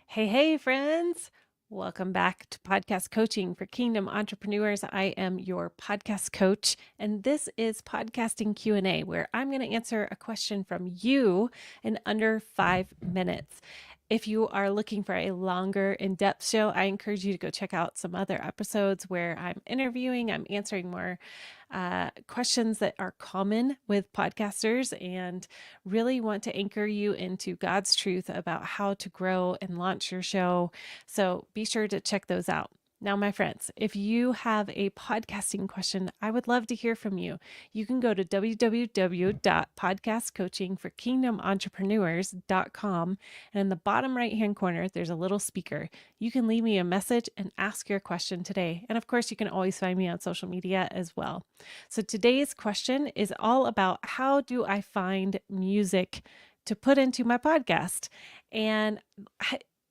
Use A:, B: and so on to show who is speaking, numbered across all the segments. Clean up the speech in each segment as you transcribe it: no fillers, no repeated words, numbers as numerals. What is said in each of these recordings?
A: Hey, friends. Welcome back to Podcast Coaching for Kingdom Entrepreneurs. I am your podcast coach, and this is Podcasting Q&A, where I'm going to answer a question from you in under 5 minutes. If you are looking for a longer, in-depth show, I encourage you to go check out some other episodes where I'm answering more questions that are common with podcasters and really want to anchor you into God's truth about how to grow and launch your show. So be sure to check those out. Now, my friends, if you have a podcasting question, I would love to hear from you. You can go to www.podcastcoachingforkingdomentrepreneurs.com, and in the bottom right-hand corner, there's a little speaker. You can leave me a message and ask your question today. And of course, you can always find me on social media as well. So today's question is all about how do I find music to put into my podcast? And,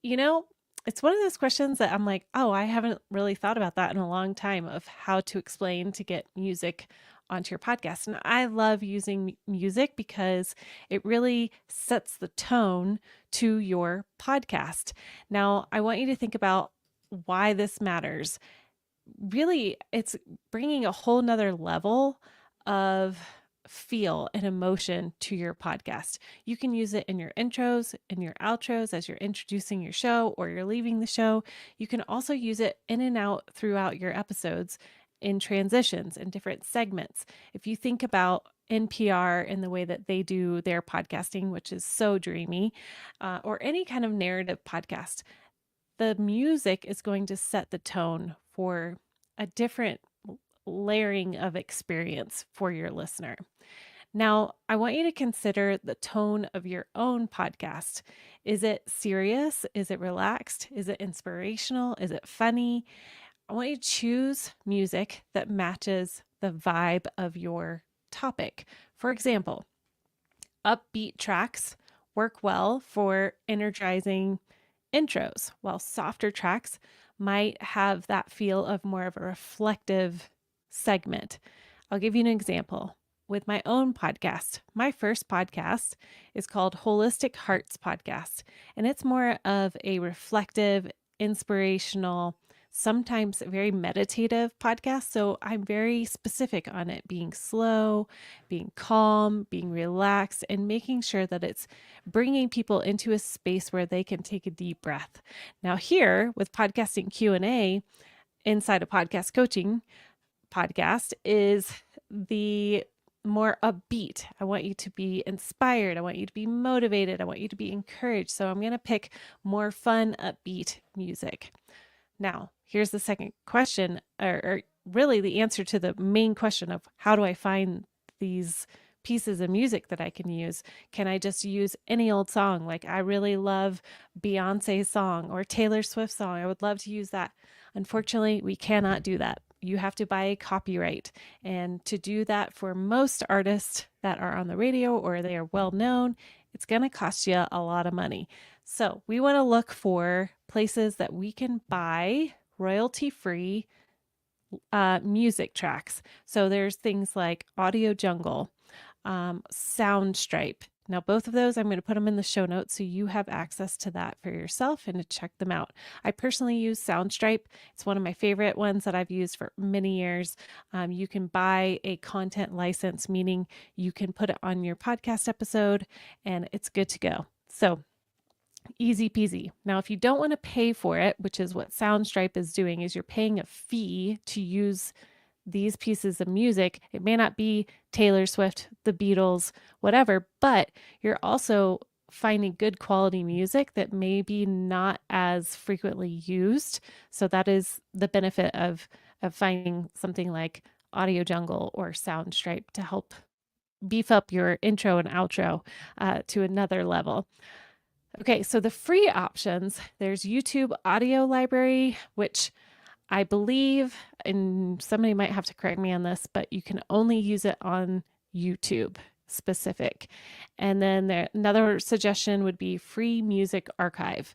A: you know, it's one of those questions that I'm like, oh, I haven't really thought about that in a long time of how to explain to get music onto your podcast. And I love using music because it really sets the tone to your podcast. Now, I want you to think about why this matters. Really, it's bringing a whole nother level of feel and emotion to your podcast. You can use it in your intros, in your outros, as you're introducing your show or you're leaving the show. You can also use it in and out throughout your episodes in transitions and different segments. If you think about NPR and the way that they do their podcasting, which is so dreamy, or any kind of narrative podcast, the music is going to set the tone for a different layering of experience for your listener. Now, I want you to consider the tone of your own podcast. Is it serious? Is it relaxed? Is it inspirational? Is it funny? I want you to choose music that matches the vibe of your topic. For example, upbeat tracks work well for energizing intros, while softer tracks might have that feel of more of a reflective segment. I'll give you an example. With my own podcast, my first podcast is called Holistic Hearts Podcast, and it's more of a reflective, inspirational, sometimes very meditative podcast. So I'm very specific on it being slow, being calm, being relaxed, and making sure that it's bringing people into a space where they can take a deep breath. Now, here with Podcasting Q&A inside a podcast coaching podcast is the more upbeat. I want you to be inspired. I want you to be motivated. I want you to be encouraged. So I'm going to pick more fun, upbeat music. Now, here's the second question, or really the answer to the main question of how do I find these pieces of music that I can use? Can I just use any old song? Like I really love Beyonce's song or Taylor Swift's song. I would love to use that. Unfortunately, we cannot do that. You have to buy a copyright. And to do that for most artists that are on the radio or they are well known, it's going to cost you a lot of money. So we want to look for places that we can buy royalty-free music tracks. So there's things like Audio Jungle, Soundstripe. Now, both of those, I'm going to put them in the show notes so you have access to that for yourself and to check them out. I personally use Soundstripe. It's one of my favorite ones that I've used for many years. You can buy a content license, meaning you can put it on your podcast episode and it's good to go. So easy peasy. Now, if you don't want to pay for it, which is what Soundstripe is doing, is you're paying a fee to use these pieces of music. It may not be Taylor Swift, the Beatles, whatever, but you're also finding good quality music that may be not as frequently used. So that is the benefit of finding something like Audio Jungle or Soundstripe to help beef up your intro and outro to another level. Okay, so the free options, there's YouTube Audio Library, which I believe, and somebody might have to correct me on this, but you can only use it on YouTube specific. And then another suggestion would be Free Music Archive.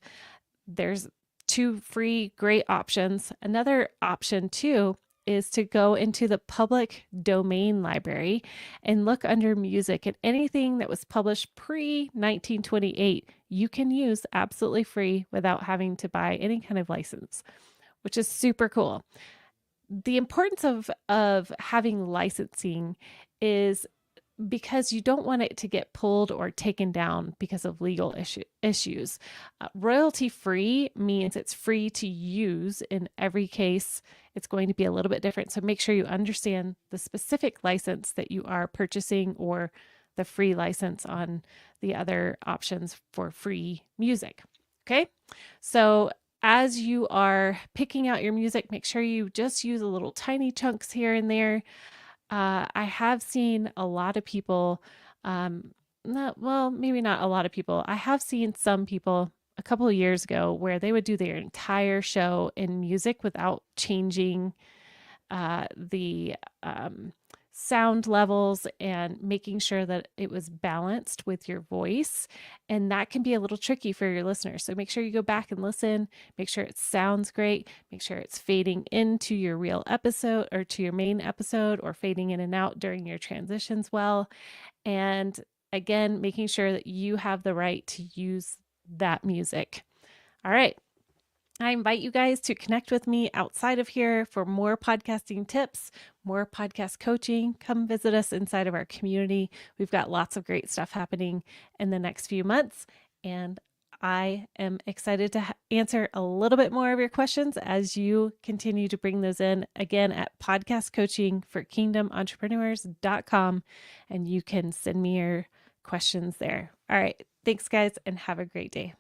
A: There's two free great options. Another option too is to go into the public domain library and look under music, and anything that was published pre 1928, you can use absolutely free without having to buy any kind of license, which is super cool. The importance of having licensing is because you don't want it to get pulled or taken down because of legal issues. Royalty free means it's free to use. In every case, it's going to be a little bit different. So make sure you understand the specific license that you are purchasing, or the free license on the other options for free music. Okay. So as you are picking out your music, make sure you just use a little tiny chunks here and there. I have seen a lot of people, maybe not a lot of people. I have seen some people a couple of years ago where they would do their entire show in music without changing the sound levels and making sure that it was balanced with your voice. And that can be a little tricky for your listeners. So make sure you go back and listen, make sure it sounds great, make sure it's fading into your real episode or to your main episode, or fading in and out during your transitions well. And again, making sure that you have the right to use that music. All right. I invite you guys to connect with me outside of here for more podcasting tips, more podcast coaching. Come visit us inside of our community. We've got lots of great stuff happening in the next few months, and I am excited to answer a little bit more of your questions as you continue to bring those in, again, at podcastcoachingforkingdomentrepreneurs.com, and you can send me your questions there. All right. Thanks, guys, and have a great day.